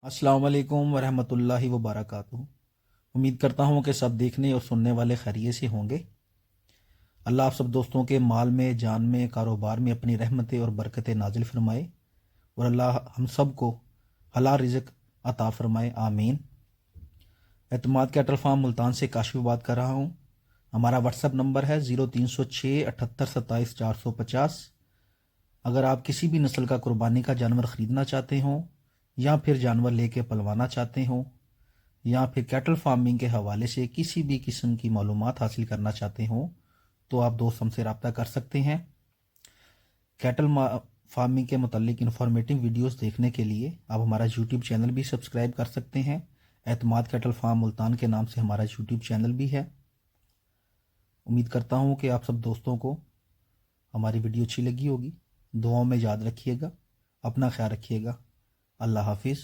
अस्सलाम वालेकुम वरहमतुल्लाहि वबरकातुहू। उम्मीद करता हूँ कि सब देखने और सुनने वाले खैरियत से होंगे। अल्लाह आप सब दोस्तों के माल में, जान में, कारोबार में अपनी रहमतें और बरकतें नाजिल फरमाए और अल्लाह हम सब को हलाल रिज़्क अता फरमाए, आमीन। एतमाद कैटल फार्म मुल्तान से काशिफ बात कर रहा हूँ। हमारा व्हाट्सअप नंबर है 0306 78 27 450। अगर आप किसी भी नस्ल का कुर्बानी का जानवर ख़रीदना चाहते हों या फिर जानवर लेके पलवाना चाहते हों या फिर कैटल फार्मिंग के हवाले से किसी भी किस्म की मालूमात हासिल करना चाहते हों तो आप दोस्त हमसे रब्ता कर सकते हैं। कैटल फार्मिंग के मुतल्लिक इन्फॉर्मेटिव वीडियोस देखने के लिए आप हमारा यूट्यूब चैनल भी सब्सक्राइब कर सकते हैं। एतमाद कैटल फार्म मुल्तान के नाम से हमारा यूट्यूब चैनल भी है। उम्मीद करता हूँ कि आप सब दोस्तों को हमारी वीडियो अच्छी लगी होगी। दुआओं में याद रखिएगा, अपना ख्याल रखिएगा। अल्लाह हाफिज़।